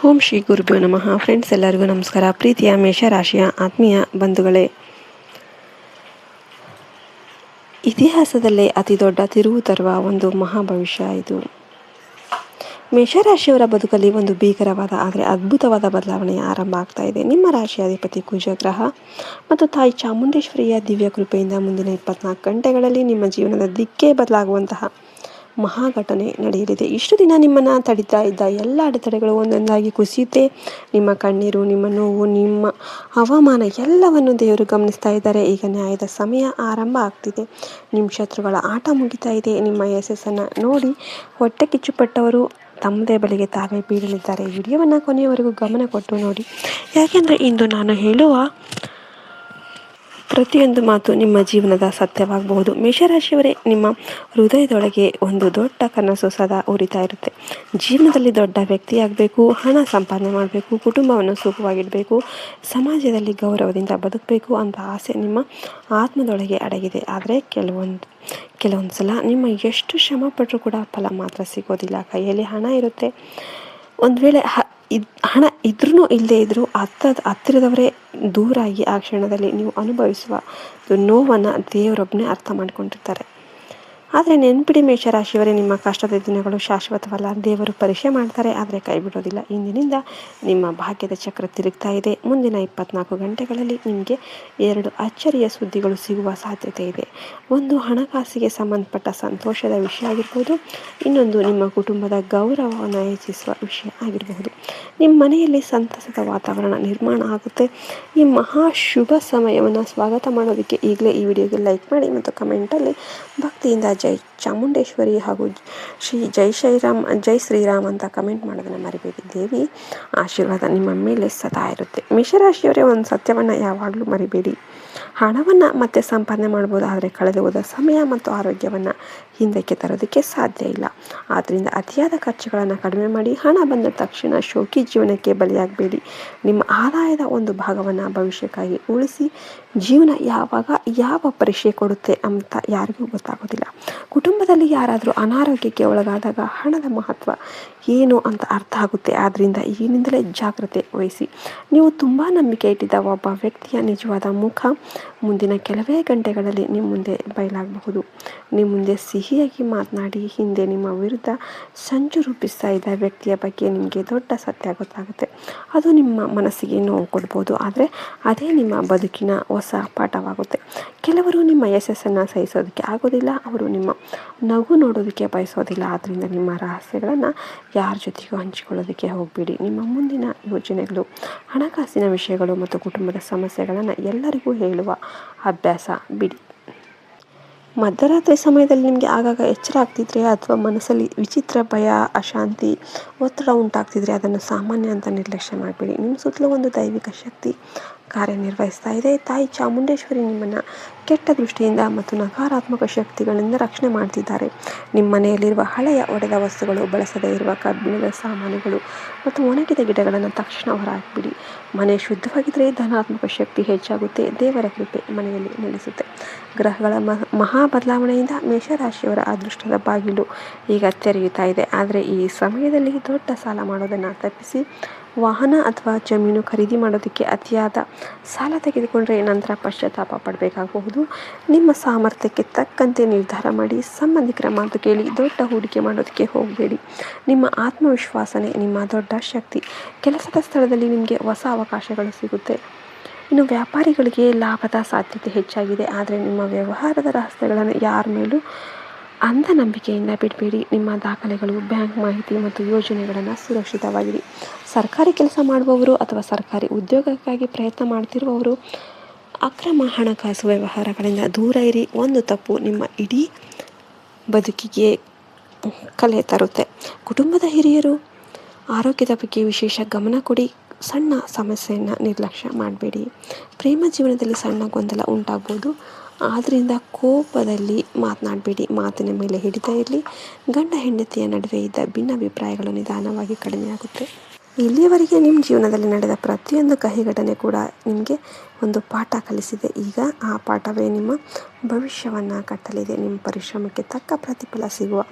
ಓಂ ಶ್ರೀ ಗುರುಭ್ಯೋ ನಮಃ. ಫ್ರೆಂಡ್ಸ್, ಎಲ್ಲರಿಗೂ ನಮಸ್ಕಾರ. ಪ್ರೀತಿಯ ಮೇಷರಾಶಿಯ ಆತ್ಮೀಯ ಬಂಧುಗಳೇ, ಇತಿಹಾಸದಲ್ಲೇ ಅತಿ ದೊಡ್ಡ ತಿರುವು ತರುವ ಒಂದು ಮಹಾಭವಿಷ್ಯ ಇದು. ಮೇಷರಾಶಿಯವರ ಬದುಕಲ್ಲಿ ಒಂದು ಭೀಕರವಾದ ಆದರೆ ಅದ್ಭುತವಾದ ಬದಲಾವಣೆಯ ಆರಂಭ ಆಗ್ತಾ ಇದೆ. ನಿಮ್ಮ ರಾಶಿಯ ಅಧಿಪತಿ ಕುಜ ಗ್ರಹ ಮತ್ತು ತಾಯಿ ಚಾಮುಂಡೇಶ್ವರಿಯ ದಿವ್ಯ ಕೃಪೆಯಿಂದ ಮುಂದಿನ 24 ಗಂಟೆಗಳಲ್ಲಿ ನಿಮ್ಮ ಜೀವನದ ದಿಕ್ಕೇ ಬದಲಾಗುವಂತಹ ಮಹಾಘಟನೆ ನಡೆಯಲಿದೆ. ಇಷ್ಟು ದಿನ ನಿಮ್ಮನ್ನು ತಡೀತಾ ಇದ್ದ ಎಲ್ಲ ಅಡೆತಡೆಗಳು ಒಂದೊಂದಾಗಿ ಕುಸಿಯುತ್ತೆ. ನಿಮ್ಮ ಕಣ್ಣೀರು, ನಿಮ್ಮ ನೋವು, ನಿಮ್ಮ ಅವಮಾನ ಎಲ್ಲವನ್ನು ದೇವರು ಗಮನಿಸ್ತಾ ಇದ್ದಾರೆ. ಈಗ ನ್ಯಾಯದ ಸಮಯ ಆರಂಭ ಆಗ್ತಿದೆ. ನಿಮ್ಮ ಶತ್ರುಗಳ ಆಟ ಮುಗಿತಾ ಇದೆ. ನಿಮ್ಮ ಯಶಸ್ಸನ್ನು ನೋಡಿ ಹೊಟ್ಟೆ ಕಿಚ್ಚುಪಟ್ಟವರು ತಮ್ಮದೇ ಬಳಿಗೆ ತಾವೇ ಬೀಳಲಿದ್ದಾರೆ. ವಿಡಿಯೋವನ್ನು ಕೊನೆಯವರೆಗೂ ಗಮನ ಕೊಟ್ಟು ನೋಡಿ, ಯಾಕೆಂದರೆ ಇಂದು ನಾನು ಹೇಳುವ ಪ್ರತಿಯೊಂದು ಮಾತು ನಿಮ್ಮ ಜೀವನದ ಸತ್ಯವಾಗಬಹುದು. ಮೇಷರಾಶಿಯವರೇ, ನಿಮ್ಮ ಹೃದಯದೊಳಗೆ ಒಂದು ದೊಡ್ಡ ಕನಸು ಸದಾ ಉರಿತಾ ಇರುತ್ತೆ. ಜೀವನದಲ್ಲಿ ದೊಡ್ಡ ವ್ಯಕ್ತಿಯಾಗಬೇಕು, ಹಣ ಸಂಪಾದನೆ ಮಾಡಬೇಕು, ಕುಟುಂಬವನ್ನು ಸುಖವಾಗಿಡಬೇಕು, ಸಮಾಜದಲ್ಲಿ ಗೌರವದಿಂದ ಬದುಕಬೇಕು ಅಂತ ಆಸೆ ನಿಮ್ಮ ಆತ್ಮದೊಳಗೆ ಅಡಗಿದೆ. ಆದರೆ ಕೆಲವೊಂದು ಸಲ ನಿಮ್ಮ ಎಷ್ಟು ಶ್ರಮ ಪಟ್ಟರೂ ಕೂಡ ಫಲ ಮಾತ್ರ ಸಿಗೋದಿಲ್ಲ. ಕೈಯಲ್ಲಿ ಹಣ ಇರುತ್ತೆ, ಒಂದು ವೇಳೆ ಹಣ ಇದ್ರೂ ಇಲ್ಲದೇ ಇದ್ದರೂ ಹತ್ತಿರದವರೇ ದೂರಾಗಿ ಆ ಕ್ಷಣದಲ್ಲಿ ನೀವು ಅನುಭವಿಸುವ ನೋವನ್ನು ದೇವರೊಬ್ಬನೇ ಅರ್ಥ ಮಾಡಿಕೊಂಡಿರ್ತಾರೆ. ಆದರೆ ನೆನ್ಪಿಡಿ ಮೇಷರಾಶಿಯವರೇ, ನಿಮ್ಮ ಕಷ್ಟದ ದಿನಗಳು ಶಾಶ್ವತವಲ್ಲ. ದೇವರು ಪರೀಕ್ಷೆ ಮಾಡ್ತಾರೆ, ಆದರೆ ಕೈ ಬಿಡೋದಿಲ್ಲ. ಇಂದಿನಿಂದ ನಿಮ್ಮ ಭಾಗ್ಯದ ಚಕ್ರ ತಿರುಗ್ತಾ ಇದೆ. ಮುಂದಿನ 24 ಗಂಟೆಗಳಲ್ಲಿ ನಿಮಗೆ 2 ಅಚ್ಚರಿಯ ಸುದ್ದಿಗಳು ಸಿಗುವ ಸಾಧ್ಯತೆ ಇದೆ. ಒಂದು ಹಣಕಾಸಿಗೆ ಸಂಬಂಧಪಟ್ಟ ಸಂತೋಷದ ವಿಷಯ ಆಗಿರ್ಬೋದು, ಇನ್ನೊಂದು ನಿಮ್ಮ ಕುಟುಂಬದ ಗೌರವವನ್ನು ಹೆಚ್ಚಿಸುವ ವಿಷಯ ಆಗಿರಬಹುದು. ನಿಮ್ಮ ಮನೆಯಲ್ಲಿ ಸಂತಸದ ವಾತಾವರಣ ನಿರ್ಮಾಣ ಆಗುತ್ತೆ. ಈ ಮಹಾ ಶುಭ ಸಮಯವನ್ನು ಸ್ವಾಗತ ಮಾಡೋದಕ್ಕೆ ಈಗಲೇ ಈ ವಿಡಿಯೋಗೆ ಲೈಕ್ ಮಾಡಿ ಮತ್ತು ಕಮೆಂಟಲ್ಲಿ ಭಕ್ತಿಯಿಂದ ಜೈ ಚಾಮುಂಡೇಶ್ವರಿ ಹಾಗೂ ಜೈ ಶ್ರೀರಾಮ್ ಅಂತ ಕಮೆಂಟ್ ಮಾಡೋದನ್ನು ಮರಿಬೇಡಿ. ದೇವಿ ಆಶೀರ್ವಾದ ನಿಮ್ಮ ಮೇಲೆ ಸದಾ ಇರುತ್ತೆ. ಮೇಷರಾಶಿಯವರೇ, ಒಂದು ಸತ್ಯವನ್ನು ಯಾವಾಗಲೂ ಮರಿಬೇಡಿ. ಹಣವನ್ನು ಮತ್ತೆ ಸಂಪಾದನೆ ಮಾಡ್ಬೋದು, ಆದರೆ ಕಳೆದು ಹೋದ ಸಮಯ ಮತ್ತು ಆರೋಗ್ಯವನ್ನು ಹಿಂದಕ್ಕೆ ತರೋದಕ್ಕೆ ಸಾಧ್ಯ ಇಲ್ಲ. ಆದ್ದರಿಂದ ಅತಿಯಾದ ಖರ್ಚುಗಳನ್ನು ಕಡಿಮೆ ಮಾಡಿ. ಹಣ ಬಂದ ತಕ್ಷಣ ಶೋಕಿ ಜೀವನಕ್ಕೆ ಬಲಿಯಾಗಬೇಡಿ. ನಿಮ್ಮ ಆದಾಯದ ಒಂದು ಭಾಗವನ್ನು ಭವಿಷ್ಯಕ್ಕಾಗಿ ಉಳಿಸಿ. ಜೀವನ ಯಾವಾಗ ಯಾವ ಪರೀಕ್ಷೆ ಕೊಡುತ್ತೆ ಅಂತ ಯಾರಿಗೂ ಗೊತ್ತಾಗೋದಿಲ್ಲ. ಕುಟುಂಬದಲ್ಲಿ ಯಾರಾದರೂ ಅನಾರೋಗ್ಯಕ್ಕೆ ಒಳಗಾದಾಗ ಹಣದ ಮಹತ್ವ ಏನು ಅಂತ ಅರ್ಥ ಆಗುತ್ತೆ. ಆದ್ದರಿಂದ ಈಗಿನಿಂದಲೇ ಜಾಗ್ರತೆ ವಹಿಸಿ. ನೀವು ತುಂಬ ನಂಬಿಕೆ ಇಟ್ಟಿದ್ದ ಒಬ್ಬ ವ್ಯಕ್ತಿಯ ನಿಜವಾದ ಮುಖ ಮುಂದಿನ ಕೆಲವೇ ಗಂಟೆಗಳಲ್ಲಿ ನಿಮ್ಮ ಮುಂದೆ ಬಯಲಾಗಬಹುದು. ನಿಮ್ಮ ಮುಂದೆ ಸಿಹಿಯಾಗಿ ಮಾತನಾಡಿ ಹಿಂದೆ ನಿಮ್ಮ ವಿರುದ್ಧ ಸಂಚು ರೂಪಿಸ್ತಾ ಇದ್ದ ವ್ಯಕ್ತಿಯ ಬಗ್ಗೆ ನಿಮಗೆ ದೊಡ್ಡ ಸತ್ಯ ಗೊತ್ತಾಗುತ್ತೆ. ಅದು ನಿಮ್ಮ ಮನಸ್ಸಿಗೆ ನೋವು ಕೊಡ್ಬೋದು, ಆದರೆ ಅದೇ ನಿಮ್ಮ ಬದುಕಿನ ಹೊಸ ಪಾಠವಾಗುತ್ತೆ. ಕೆಲವರು ನಿಮ್ಮ ಯಶಸ್ಸನ್ನು ಸಹಿಸೋದಕ್ಕೆ ಆಗೋದಿಲ್ಲ, ಅವರು ನಿಮ್ಮ ನಗು ನೋಡೋದಕ್ಕೆ ಬಯಸೋದಿಲ್ಲ. ಆದ್ದರಿಂದ ನಿಮ್ಮ ರಹಸ್ಯಗಳನ್ನು ಯಾರ ಜೊತೆಗೂ ಹಂಚಿಕೊಳ್ಳೋದಕ್ಕೆ ಹೋಗಬೇಡಿ. ನಿಮ್ಮ ಮುಂದಿನ ಯೋಜನೆಗಳು, ಹಣಕಾಸಿನ ವಿಷಯಗಳು ಮತ್ತು ಕುಟುಂಬದ ಸಮಸ್ಯೆಗಳನ್ನು ಎಲ್ಲರಿಗೂ ಹೇಳುವ ಅಭ್ಯಾಸ ಬಿಡಿ. ಮಧ್ಯರಾತ್ರಿ ಸಮಯದಲ್ಲಿ ನಿಮಗೆ ಆಗಾಗ ಎಚ್ಚರ ಆಗ್ತಿದ್ರೆ ಅಥವಾ ಮನಸ್ಸಲ್ಲಿ ವಿಚಿತ್ರ ಭಯ, ಅಶಾಂತಿ, ಒತ್ತಡ ಉಂಟಾಗ್ತಿದ್ರೆ ಅದನ್ನು ಸಾಮಾನ್ಯ ಅಂತ ನಿರ್ಲಕ್ಷ್ಯ ಮಾಡಬೇಡಿ. ನಿಮ್ಮ ಸುತ್ತಲೂ ಒಂದು ದೈವಿಕ ಶಕ್ತಿ ಕಾರ್ಯನಿರ್ವಹಿಸ್ತಾ ಇದೆ. ತಾಯಿ ಚಾಮುಂಡೇಶ್ವರಿ ನಿಮ್ಮನ್ನು ಕೆಟ್ಟ ದೃಷ್ಟಿಯಿಂದ ಮತ್ತು ನಕಾರಾತ್ಮಕ ಶಕ್ತಿಗಳಿಂದ ರಕ್ಷಣೆ ಮಾಡ್ತಿದ್ದಾರೆ. ನಿಮ್ಮ ಮನೆಯಲ್ಲಿರುವ ಹಳೆಯ ಒಡೆದ ವಸ್ತುಗಳು, ಬಳಸದೇ ಇರುವ ಕಬ್ಬಿಣದ ಸಾಮಾನುಗಳು ಮತ್ತು ಒಣಗಿದ ಗಿಡಗಳನ್ನು ತಕ್ಷಣ ಹೊರಹಾಕಿಬಿಡಿ. ಮನೆ ಶುದ್ಧವಾಗಿದ್ದರೆ ಧನಾತ್ಮಕ ಶಕ್ತಿ ಹೆಚ್ಚಾಗುತ್ತೆ. ದೇವರ ಕೃಪೆ ಮನೆಯಲ್ಲಿ ನೆಲೆಸುತ್ತೆ. ಗ್ರಹಗಳ ಮಹಾ ಬದಲಾವಣೆಯಿಂದ ಮೇಷರಾಶಿಯವರ ಅದೃಷ್ಟದ ಬಾಗಿಲು ಈಗ ತೆರೆಯುತ್ತಾ ಇದೆ. ಆದರೆ ಈ ಸಮಯದಲ್ಲಿ ದೊಡ್ಡ ಸಾಲ ಮಾಡೋದನ್ನು ತಪ್ಪಿಸಿ. ವಾಹನ ಅಥವಾ ಜಮೀನು ಖರೀದಿ ಮಾಡೋದಕ್ಕೆ ಅತಿಯಾದ ಸಾಲ ತೆಗೆದುಕೊಂಡ್ರೆ ನಂತರ ಪಶ್ಚಾತ್ತಾಪ ಪಡಬೇಕಾಗಬಹುದು. ನಿಮ್ಮ ಸಾಮರ್ಥ್ಯಕ್ಕೆ ತಕ್ಕಂತೆ ನಿರ್ಧಾರ ಮಾಡಿ. ಸಂಬಂಧಿಕರ ಮಾತು ಕೇಳಿ. ದೊಡ್ಡ ಹೂಡಿಕೆ ಮಾಡೋದಕ್ಕೆ ಹೋಗಬೇಡಿ. ನಿಮ್ಮ ಆತ್ಮವಿಶ್ವಾಸನೇ ನಿಮ್ಮ ದೊಡ್ಡ ಶಕ್ತಿ. ಕೆಲಸದ ಸ್ಥಳದಲ್ಲಿ ನಿಮಗೆ ಹೊಸ ಅವಕಾಶಗಳು ಸಿಗುತ್ತೆ. ಇನ್ನು ವ್ಯಾಪಾರಿಗಳಿಗೆ ಲಾಭದ ಸಾಧ್ಯತೆ ಹೆಚ್ಚಾಗಿದೆ, ಆದರೆ ನಿಮ್ಮ ವ್ಯವಹಾರದ ರಹಸ್ಯಗಳನ್ನು ಯಾರ ಮೇಲೂ ಅಂಧ ನಂಬಿಕೆಯಿಂದ ಬಿಡಬೇಡಿ. ನಿಮ್ಮ ದಾಖಲೆಗಳು, ಬ್ಯಾಂಕ್ ಮಾಹಿತಿ ಮತ್ತು ಯೋಜನೆಗಳನ್ನು ಸುರಕ್ಷಿತವಾಗಿಡಿ. ಸರ್ಕಾರಿ ಕೆಲಸ ಮಾಡುವವರು ಅಥವಾ ಸರ್ಕಾರಿ ಉದ್ಯೋಗಕ್ಕಾಗಿ ಪ್ರಯತ್ನ ಮಾಡ್ತಿರುವವರು ಅಕ್ರಮ ಹಣಕಾಸು ವ್ಯವಹಾರಗಳಿಂದ ದೂರ ಇರಿ. ಒಂದು ತಪ್ಪು ನಿಮ್ಮ ಇಡೀ ಬದುಕಿಗೆ ಕಲೆ ತರುತ್ತೆ. ಕುಟುಂಬದ ಹಿರಿಯರು ಆರೋಗ್ಯದ ಬಗ್ಗೆ ವಿಶೇಷ ಗಮನ ಕೊಡಿ. ಸಣ್ಣ ಸಮಸ್ಯೆಯನ್ನು ನಿರ್ಲಕ್ಷ್ಯ ಮಾಡಬೇಡಿ. ಪ್ರೇಮ ಜೀವನದಲ್ಲಿ ಸಣ್ಣ ಗೊಂದಲ ಉಂಟಾಗ್ಬೋದು, ಆದ್ದರಿಂದ ಕೋಪದಲ್ಲಿ ಮಾತನಾಡಬೇಡಿ. ಮಾತಿನ ಮೇಲೆ ಹಿಡಿತಾ ಇರಲಿ. ಗಂಡ ಹೆಂಡತಿಯ ನಡುವೆ ಇದ್ದ ಭಿನ್ನಾಭಿಪ್ರಾಯಗಳು ನಿಧಾನವಾಗಿ ಕಡಿಮೆಯಾಗುತ್ತೆ. ಇಲ್ಲಿಯವರೆಗೆ ನಿಮ್ಮ ಜೀವನದಲ್ಲಿ ನಡೆದ ಪ್ರತಿಯೊಂದು ಕಹಿ ಘಟನೆ ಕೂಡ ನಿಮಗೆ ಒಂದು ಪಾಠ ಕಲಿಸಿದೆ. ಈಗ ಆ ಪಾಠವೇ ನಿಮ್ಮ ಭವಿಷ್ಯವನ್ನು ಕಟ್ಟಲಿದೆ. ನಿಮ್ಮ ಪರಿಶ್ರಮಕ್ಕೆ ತಕ್ಕ ಪ್ರತಿಫಲ ಸಿಗುವ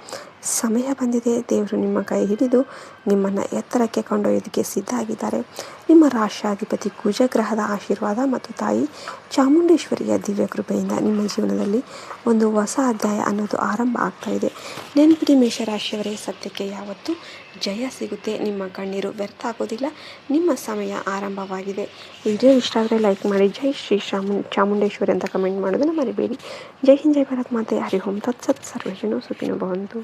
ಸಮಯ ಬಂದಿದೆ. ದೇವರು ನಿಮ್ಮ ಕೈ ಹಿಡಿದು ನಿಮ್ಮನ್ನು ಎತ್ತರಕ್ಕೆ ಕೊಂಡೊಯ್ಯೋದಕ್ಕೆ ಸಿದ್ಧ ಆಗಿದ್ದಾರೆ. ನಿಮ್ಮ ರಾಷ್ಟ್ರಾಧಿಪತಿ ಕುಜಗ್ರಹದ ಆಶೀರ್ವಾದ ಮತ್ತು ತಾಯಿ ಚಾಮುಂಡೇಶ್ವರಿಯ ದಿವ್ಯ ಕೃಪೆಯಿಂದ ನಿಮ್ಮ ಜೀವನದಲ್ಲಿ ಒಂದು ಹೊಸ ಅಧ್ಯಾಯ ಅನ್ನೋದು ಆರಂಭ ಆಗ್ತಾ ಇದೆ. ನೆನಪಿಡಿ ಮೇಷರಾಶಿಯವರೇ, ಸತ್ಯಕ್ಕೆ ಯಾವತ್ತೂ ಜಯ ಸಿಗುತ್ತೆ. ನಿಮ್ಮ ಕಣ್ಣೀರು ವ್ಯರ್ಥ ಆಗೋದಿಲ್ಲ. ನಿಮ್ಮ ಸಮಯ ಆರಂಭವಾಗಿದೆ. ವಿಡಿಯೋ ಇಷ್ಟ ಆದರೆ ಲೈಕ್ ಮಾಡಿ. ಜೈ ಶ್ರೀ ಚಾಮುಂಡೇಶ್ವರಿ ಅಂತ ಕಮೆಂಟ್ ಮಾಡೋದನ್ನು ಮರಿಬೇಡಿ. ಜೈ ಹಿಂದ್, ಜೈ ಭಾರತ್ ಮಾತೆ. ಹರಿ ಓಂ ತತ್ಸತ್. ಸರ್ವೇ ಜನೋ ಸುಖಿನೋ ಭವಂತು.